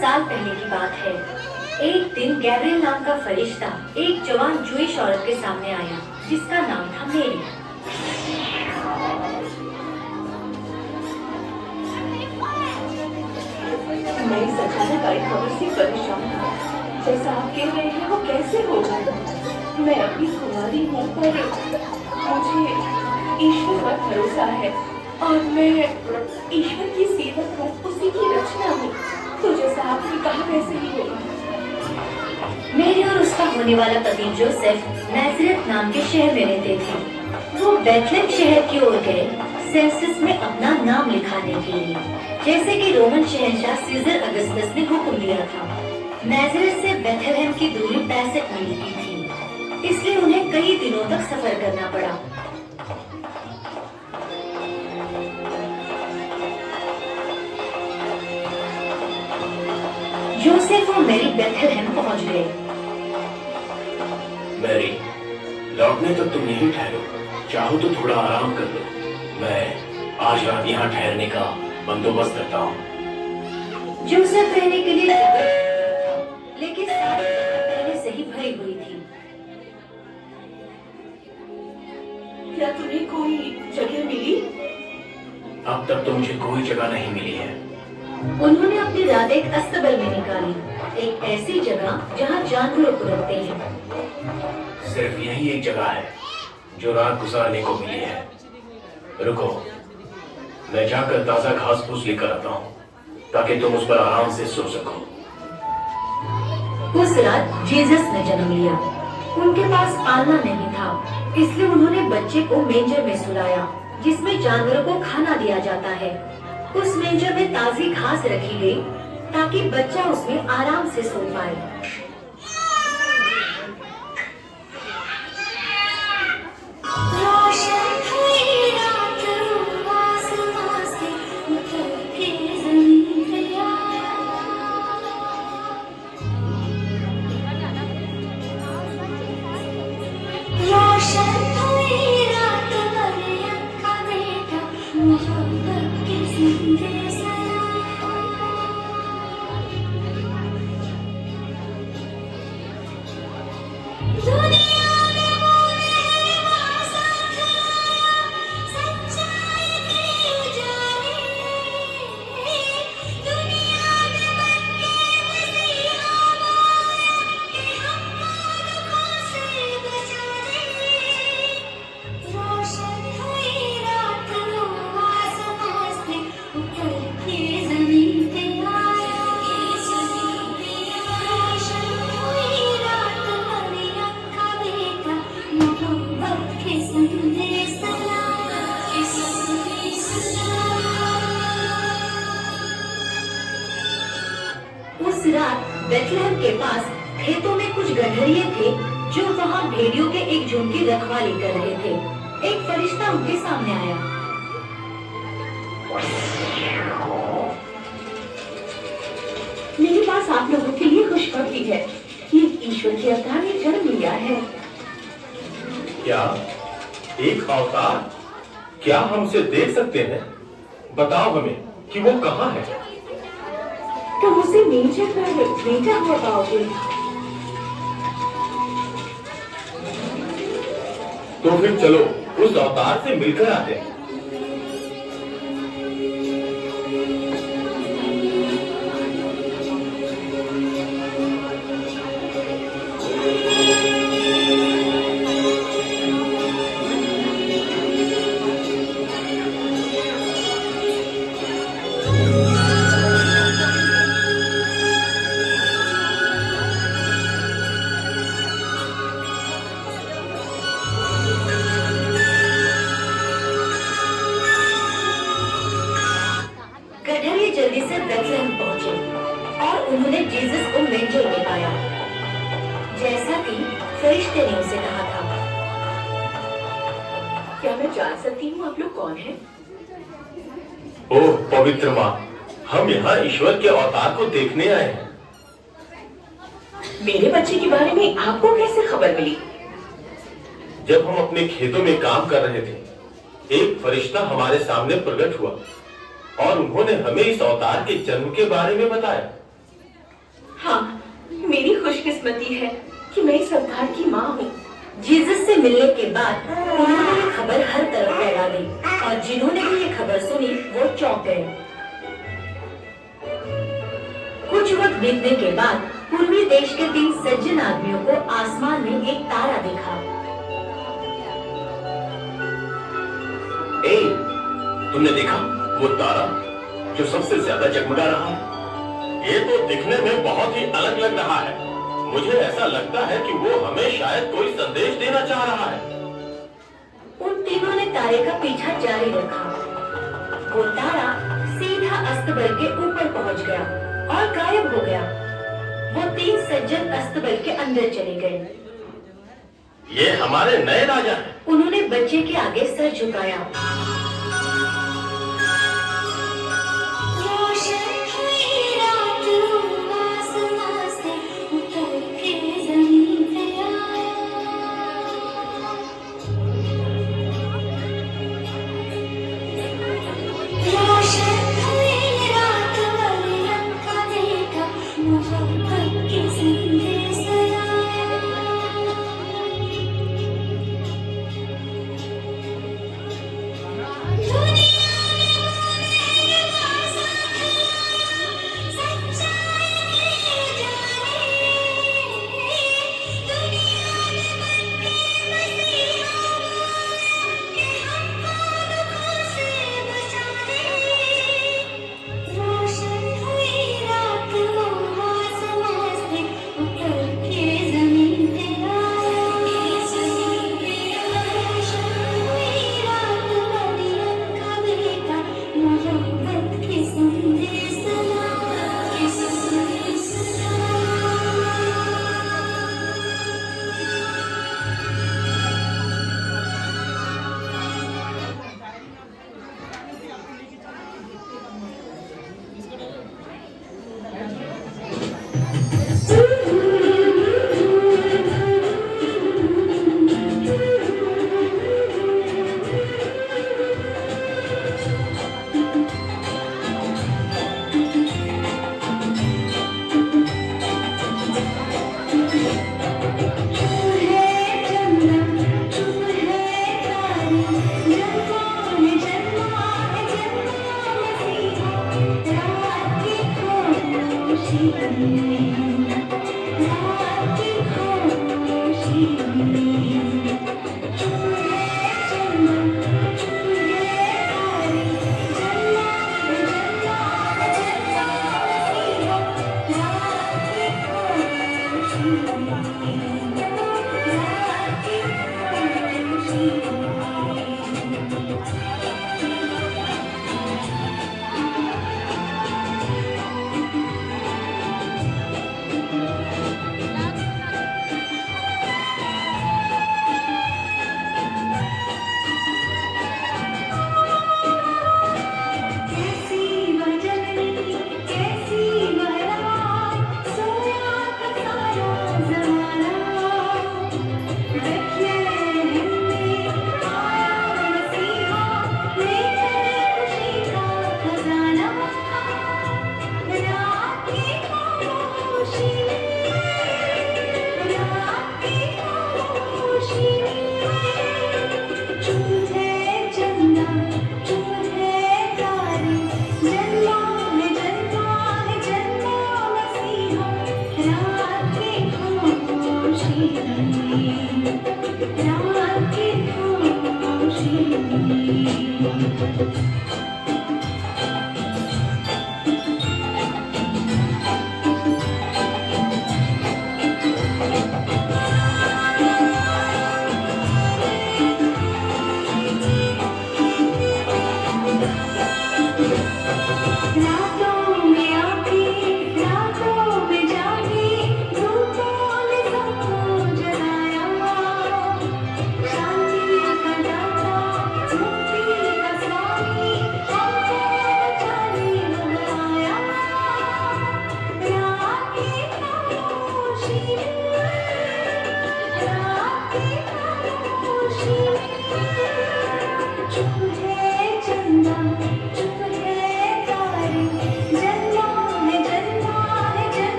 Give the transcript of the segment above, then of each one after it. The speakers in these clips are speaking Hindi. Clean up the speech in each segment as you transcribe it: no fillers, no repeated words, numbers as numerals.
साल पहले की बात है। एक दिन गैब्रियल नाम का फरिश्ता एक जवान जूइश औरत के सामने आया जिसका नाम था मेरी। मैं इस अचानक आई खबर से परेशान हूँ। जैसा आप कह रहे हैं वो कैसे होगा? मैं अभी कुंवारी हूँ पर मुझे ईश्वर पर भरोसा है और मैं ईश्वर की सेवक हूँ, उसी की रचना हूँ। तो जैसा आपने कहा वैसे ही होगा। मेरी और उसका होने वाला पति जोसेफ नाज़रेत नाम के शहर में रहते थे। वो बेथलेहम शहर की ओर गए सेंसस में अपना नाम लिखाने के लिए, जैसे कि रोमन शहंशाह सीजर अगस्टस ने हुक्म दिया था। नाज़रेत से बेथलेहम की दूरी 65 मील की थी, इसलिए उन्हें कई दिनों तक सफर करना पड़ा। जोसेफ और मैरी बेथलेहम पहुंच गए। मैरी, लौटने तक तुम यहीं ठहरो, चाहो तो थोड़ा आराम कर लो। मैं आज रात यहाँ ठहरने का बंदोबस्त करता हूँ। जोसेफ रहने के लिए जगह, लेकिन सारी जगह पहले से ही भरी हुई थी। क्या तुम्हें कोई जगह मिली? अब तक तो मुझे कोई जगह नहीं मिली है। उन्होंने अपनी रात एक अस्तबल में निकाली, एक ऐसी जगह जहाँ जानवरों को रखते हैं। सिर्फ यही एक जगह है जो रात गुजारने को मिली है। रुको, मैं जाकर ताजा घास फूस लेकर आता हूँ ताकि तुम उस पर आराम से सो सको। उस रात जीसस ने जन्म लिया। उनके पास पालना नहीं था, इसलिए उन्होंने बच्चे को मेंजर में सुलाया जिसमें जानवरों को खाना दिया जाता है। उस मेंजर में ताजी घास रखी गई ताकि बच्चा उसमें आराम से सो पाए। उस रात बेथलेहम के पास खेतों में कुछ गधरिये थे जो वहाँ भेड़ियों के एक झुंड की रखवाली कर रहे थे। एक फरिश्ता उनके सामने आया। मेरे पास आप लोगों के लिए खुशखबरी है। ये ईश्वर के अवतार ने जन्म लिया है। क्या एक अवतार? क्या हम उसे देख सकते हैं? बताओ हमें कि वो कहाँ है। तुम उसे मेंजर पर लेटा हुआ पाओगे। तो फिर चलो उस अवतार से मिलकर आते हैं। जल्दी से बेथलेहम पहुंचे और उन्होंने जीसस को मेंजर में पाया, जैसा कि फरिश्ते ने उसे कहा था। क्या मैं जान सकती हूँ आप लोग कौन हैं? ओह पवित्र माँ, हम यहाँ ईश्वर के अवतार को देखने आए हैं। मेरे बच्चे के बारे में आपको कैसे खबर मिली? जब हम अपने खेतों में काम कर रहे थे, एक फरिश्ता हमारे सामने प्रकट हुआ और उन्होंने हमें इस अवतार के जन्म के बारे में बताया। हाँ, मेरी खुशकिस्मती है कि मैं इस अवतार की माँ हूँ। जीसस से मिलने के बाद उन्होंने ये खबर हर तरफ फैला दी और जिन्होंने भी ये खबर सुनी वो चौंक गए। कुछ वक्त बीतने के बाद पूर्वी देश के 3 सज्जन आदमियों को आसमान में एक तारा दिखा। ए, तुमने देखा वो तारा जो सबसे ज्यादा जगमगा रहा है? ये तो दिखने में बहुत ही अलग लग रहा है। मुझे ऐसा लगता है कि वो हमें शायद कोई संदेश देना चाह रहा है। उन तीनों ने तारे का पीछा जारी रखा। वो तारा सीधा अस्तबल के ऊपर पहुंच गया और गायब हो गया। वो 3 सज्जन अस्तबल के अंदर चले गए। ये हमारे नए राजा हैं। उन्होंने बच्चे के आगे सर झुकाया।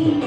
जी